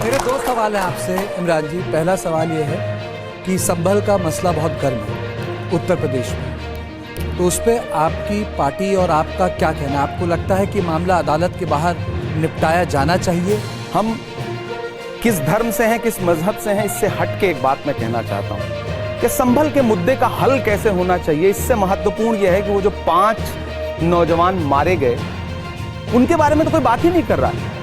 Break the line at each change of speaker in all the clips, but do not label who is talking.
मेरे दो सवाल हैं आपसे इमरान जी। पहला सवाल ये है कि संभल का मसला बहुत गर्म है उत्तर प्रदेश में, तो उस पर आपकी पार्टी और आपका क्या कहना है? आपको लगता है कि मामला अदालत के बाहर निपटाया जाना चाहिए?
हम किस धर्म से हैं, किस मजहब से हैं, इससे हट के एक बात मैं कहना चाहता हूं कि संभल के मुद्दे का हल कैसे होना चाहिए। इससे महत्वपूर्ण यह है कि वो जो 5 नौजवान मारे गए उनके बारे में तो कोई बात ही नहीं कर रहा है।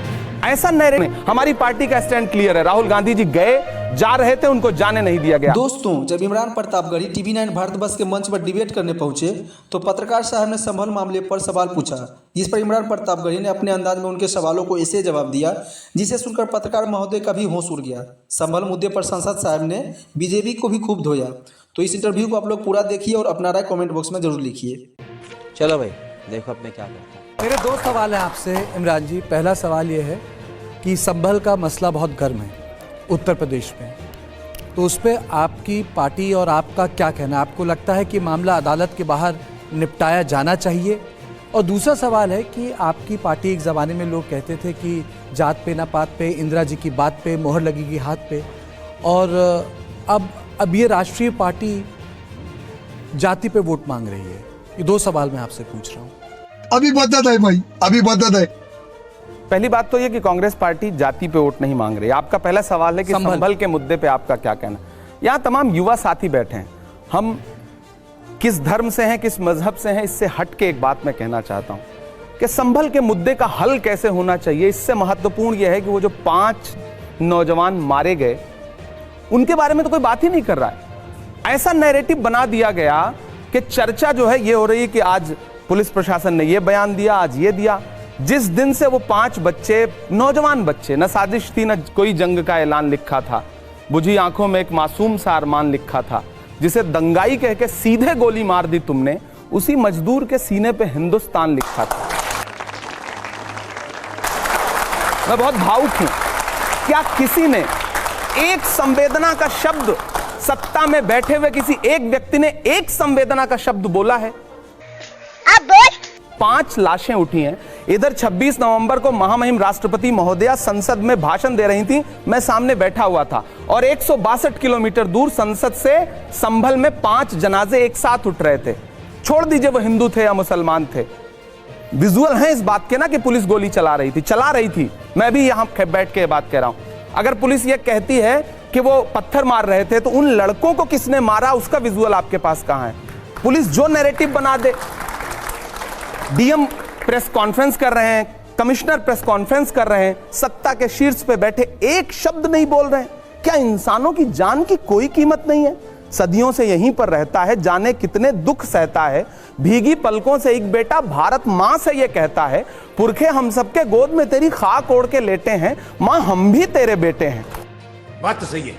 ऐसा नहीं, हमारी पार्टी का स्टैंड क्लियर है। राहुल गांधी जी गए, जा रहे थे, उनको जाने नहीं दिया गया।
दोस्तों, जब इमरान प्रतापगढ़ी TV9 भारत बस के मंच पर डिबेट करने पहुंचे तो पत्रकार साहब ने संभल मामले पर सवाल पूछा, जिस पर इमरान प्रतापगढ़ी ने अपने अंदाज में उनके सवालों को ऐसे जवाब दिया जिसे सुनकर पत्रकार महोदय का भी होश उड़ गया। संभल मुद्दे पर सांसद साहब ने बीजेपी को भी खूब धोया। तो इस इंटरव्यू को आप लोग पूरा देखिए और अपना राय कॉमेंट बॉक्स में जरूर लिखिए।
चलो भाई, देखो अब मैं क्या करता हूँ।
मेरे दो सवाल हैं आपसे इमरान जी। पहला सवाल ये है कि संभल का मसला बहुत गर्म है उत्तर प्रदेश में, तो उस पर आपकी पार्टी और आपका क्या कहना है? आपको लगता है कि मामला अदालत के बाहर निपटाया जाना चाहिए? और दूसरा सवाल है कि आपकी पार्टी एक ज़माने में लोग कहते थे कि जात पे ना पात पे, इंदिरा जी की बात पे मोहर लगेगी हाथ पे, और अब ये राष्ट्रीय पार्टी जाति पे वोट मांग रही है। ये दो सवाल मैं आपसे पूछ रहा हूँ।
अभी बदत है भाई, अभी बदत है।
पहली बात तो ये कि कांग्रेस पार्टी जाति पे वोट नहीं मांग रही। आपका पहला सवाल है कि संभल के मुद्दे पे आपका क्या कहना। यहाँ तमाम युवा साथी बैठे हैं। हम किस धर्म से हैं, किस मजहब से हैं, इससे हट के एक बात मैं कहना चाहता हूँ कि संभल के मुद्दे का हल कैसे होना चाहिए। इससे महत्वपूर्ण यह है कि वो जो 5 नौजवान मारे गए उनके बारे में तो कोई बात ही नहीं कर रहा है। ऐसा नैरेटिव बना दिया गया कि चर्चा जो है ये हो रही है कि आज पुलिस प्रशासन ने ये बयान दिया, आज ये दिया। जिस दिन से वो 5 बच्चे, नौजवान बच्चे, न साजिश थी न कोई जंग का ऐलान लिखा था, बुझी आंखों में एक मासूम सा अरमान लिखा था, जिसे दंगाई कह के सीधे गोली मार दी तुमने, उसी मजदूर के सीने पे हिंदुस्तान लिखा था। मैं बहुत भावुक हूं। क्या किसी ने एक संवेदना का शब्द, सत्ता में बैठे हुए किसी एक व्यक्ति ने एक संवेदना का शब्द बोला है? 5 लाशें उठी हैं। इधर 26 नवंबर को महामहिम राष्ट्रपति महोदया संसद में भाषण दे रही थी, मैं सामने बैठा हुआ था, और 162 किलोमीटर दूर संसद से संभल में 5 जनाजे एक साथ उठ रहे थे। छोड़ दीजिए वो हिंदू थे या मुसलमान थे। विजुअल है इस बात के ना कि पुलिस गोली चला रही थी। मैं भी यहां बैठ के बात कह रहा हूं। अगर पुलिस ये कहती है कि वो पत्थर मार रहे थे, तो उन लड़कों को किसने मारा उसका विजुअल आपके पास कहां है? पुलिस जो नैरेटिव बना दे। डीएम प्रेस कॉन्फ्रेंस कर रहे हैं, कमिश्नर प्रेस कॉन्फ्रेंस कर रहे हैं, सत्ता के शीर्ष पे बैठे एक शब्द नहीं बोल रहे हैं। क्या इंसानों की जान की कोई कीमत नहीं है? सदियों से यहीं पर रहता है, जाने कितने दुख सहता है। भीगी पलकों से एक बेटा भारत मां से ये कहता है, पुरखे हम सबके गोद में तेरी खाक ओढ़ के लेटे हैं, मां हम भी तेरे बेटे हैं।
बात तो सही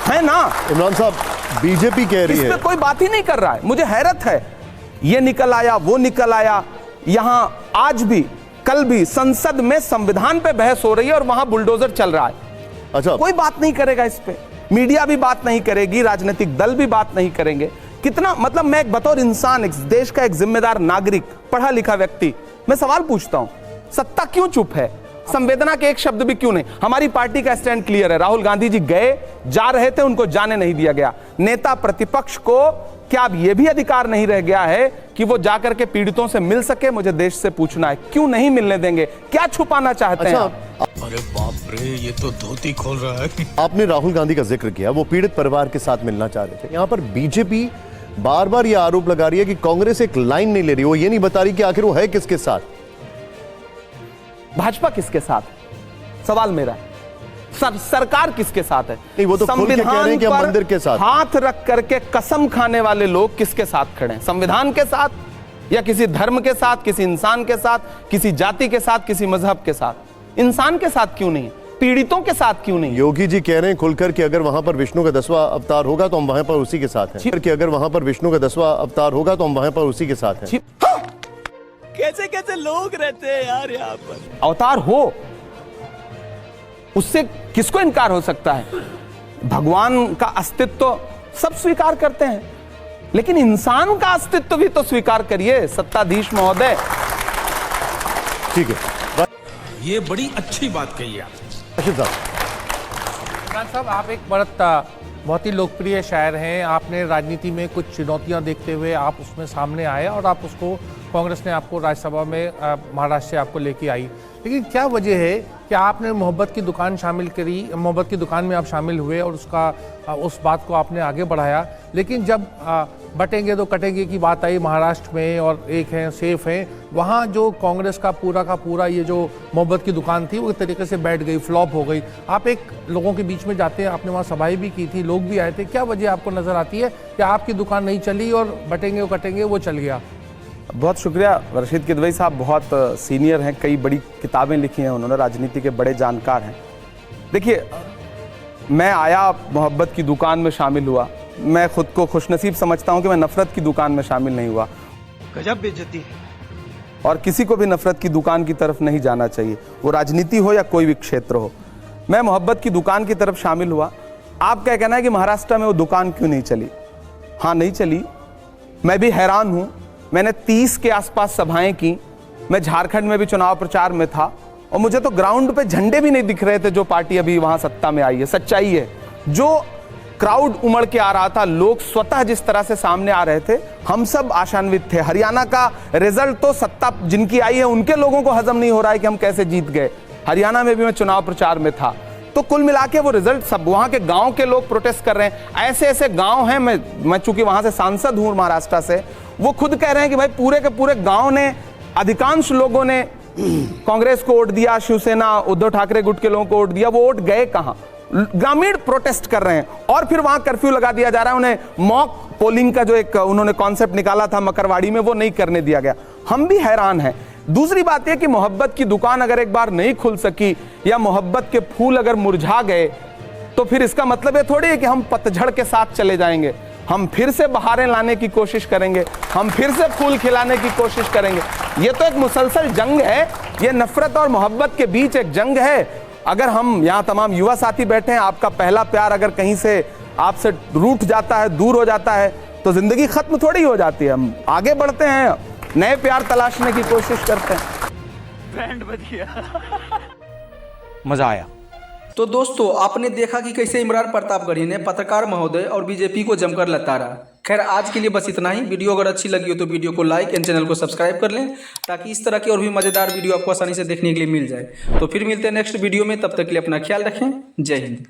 है ना?
इमरान साहब, बीजेपी कह रही है,
इस पे कोई बात ही नहीं कर रहा है। मुझे हैरत है, ये निकल आया, वो निकल आया। यहां आज भी, कल भी संसद में संविधान पे बहस हो रही है और वहां बुलडोजर चल रहा है।
अच्छा,
कोई बात नहीं करेगा इस पे, मीडिया भी बात नहीं करेगी, राजनीतिक दल भी बात नहीं करेंगे। कितना, मतलब मैं एक बतौर इंसान, एक देश का एक जिम्मेदार नागरिक, पढ़ा लिखा व्यक्ति, मैं सवाल पूछता हूं, सत्ता क्यों चुप है? संवेदना के एक शब्द भी क्यों नहीं? हमारी पार्टी का स्टैंड क्लियर है। राहुल गांधी जी गए, जा रहे थे, उनको जाने नहीं दिया गया। नेता प्रतिपक्ष को क्या अब यह भी अधिकार नहीं रह गया है कि वो जाकर के पीड़ितों से मिल सके? मुझे देश से पूछना है, क्यों नहीं मिलने देंगे? क्या छुपाना चाहते हैं?
अरे बाप रे, ये तो धोती खोल रहा है।
आपने राहुल गांधी का जिक्र किया, वो पीड़ित परिवार के साथ मिलना चाह रहे थे। यहाँ पर बीजेपी बार बार यह आरोप लगा रही है कि कांग्रेस एक लाइन नहीं ले रही, वो ये नहीं बता रही कि आखिर वो है किसके साथ।
भाजपा किसके साथ? सवाल मेरा है। सरकार किसके साथ है?
नहीं, वो तो खुल के कह रहे हैं कि हम मंदिर के साथ।
हाथ रख करके कसम खाने वाले लोग किसके साथ खड़े हैं? संविधान के साथ या किसी धर्म के साथ, किसी इंसान के साथ, किसी जाति के साथ, किसी मजहब के साथ? इंसान के साथ क्यों नहीं? पीड़ितों के साथ क्यों नहीं?
योगी जी कह रहे हैं खुलकर कि अगर वहां पर विष्णु का 10वां अवतार होगा तो हम वहां पर उसी के साथ हैं। कि अगर वहां पर विष्णु का 10वां अवतार होगा तो हम वहां पर उसी के साथ हैं।
कैसे कैसे लोग रहते हैं यार यहाँ पर।
अवतार हो, उससे किसको इनकार हो सकता है? भगवान का अस्तित्व तो सब स्वीकार करते हैं, लेकिन इंसान का अस्तित्व भी तो स्वीकार करिए सत्ताधीश महोदय।
ठीक है,
ये बड़ी अच्छी बात कही आप।
राशिद साहब,
इमरान साहब, आप एक बहुत ही लोकप्रिय शायर हैं। आपने राजनीति में कुछ चुनौतियां देखते हुए आप उसमें सामने आए और आप उसको, कांग्रेस ने आपको राज्यसभा में महाराष्ट्र से आपको लेके आई। लेकिन क्या वजह है कि आपने मोहब्बत की दुकान शामिल करी, मोहब्बत की दुकान में आप शामिल हुए और उस बात को आपने आगे बढ़ाया, लेकिन जब बटेंगे तो कटेंगे की बात आई महाराष्ट्र में और एक है सेफ है, वहाँ जो कांग्रेस का पूरा ये जो मोहब्बत की दुकान थी वो एक तरीके से बैठ गई, फ्लॉप हो गई। आप एक लोगों के बीच में जाते हैं, आपने वहाँ सभाएं भी की थी, लोग भी आए थे, क्या वजह आपको नज़र आती है कि आपकी दुकान नहीं चली और बटेंगे वो कटेंगे वो चल गया?
बहुत शुक्रिया रशीद किदवई साहब, बहुत सीनियर हैं, कई बड़ी किताबें लिखी हैं उन्होंने, राजनीति के बड़े जानकार हैं। देखिए, मैं आया मोहब्बत की दुकान में शामिल हुआ, मैं खुद को खुशनसीब समझता हूं कि मैं नफरत की दुकान में शामिल नहीं हुआ।
गजब बेइज्जती है।
और किसी को भी नफरत की दुकान की तरफ नहीं जाना चाहिए, वो राजनीति हो या कोई भी क्षेत्र हो। मैं मोहब्बत की दुकान की तरफ शामिल हुआ। आप क्या कहना है कि महाराष्ट्र में वो दुकान क्यों नहीं चली? हाँ, नहीं चली, मैं भी हैरान हूं। मैंने 30 के आसपास सभाएं की, मैं झारखंड में भी चुनाव प्रचार में था और मुझे तो ग्राउंड पे झंडे भी नहीं दिख रहे थे जो पार्टी अभी वहां सत्ता में आई है। सच्चाई है, जो क्राउड उमड़ के आ रहा था, लोग स्वतः जिस तरह से सामने आ रहे थे, हम सब आशान्वित थे। हरियाणा का रिजल्ट तो सत्ता जिनकी आई है उनके लोगों को हजम नहीं हो रहा है कि हम कैसे जीत गए। हरियाणा में भी मैं चुनाव प्रचार में था, तो कुल मिला के वो रिजल्ट सब वहां के गांव के लोग प्रोटेस्ट कर रहे हैं। ऐसे ऐसे गांव हैं, मैं चूंकि वहां से सांसद हूं महाराष्ट्र से, वो खुद कह रहे हैं कि भाई पूरे के पूरे गांव ने, अधिकांश लोगों ने कांग्रेस को वोट दिया, शिवसेना उद्धव ठाकरे गुट के लोगों को वोट दिया, वो वोट गए कहां? ग्रामीण प्रोटेस्ट कर रहे हैं और फिर वहां कर्फ्यू लगा दिया जा रहा है। उन्हें मॉक पोलिंग का जो एक उन्होंने कॉन्सेप्ट निकाला था मकरवाड़ी में, वो नहीं करने दिया गया। हम भी हैरान हैं। दूसरी बात यह कि मोहब्बत की दुकान अगर एक बार नहीं खुल सकी या मोहब्बत के फूल अगर मुरझा गए, तो फिर इसका मतलब ये थोड़ी है कि हम पतझड़ के साथ चले जाएंगे। हम फिर से बहारें लाने की कोशिश करेंगे, हम फिर से फूल खिलाने की कोशिश करेंगे। ये तो एक मुसलसल जंग है, ये नफरत और मोहब्बत के बीच एक जंग है। अगर हम यहाँ तमाम युवा साथी बैठे हैं, आपका पहला प्यार अगर कहीं से आपसे रूठ जाता है, दूर हो जाता है, तो जिंदगी खत्म थोड़ी हो जाती है। हम आगे बढ़ते हैं, नए प्यार तलाशने की कोशिश करते हैं।
बैंड बज गया।
मजा आया।
तो दोस्तों, आपने देखा कि कैसे इमरान प्रतापगढ़ी ने पत्रकार महोदय और बीजेपी को जमकर लताड़ा। खैर, आज के लिए बस इतना ही। वीडियो अगर अच्छी लगी हो तो वीडियो को लाइक एंड चैनल को सब्सक्राइब कर लें, ताकि इस तरह की और भी मजेदार वीडियो आपको आसानी से देखने के लिए मिल जाए। तो फिर मिलते हैं नेक्स्ट वीडियो में, तब तक के लिए अपना ख्याल रखें। जय हिंद।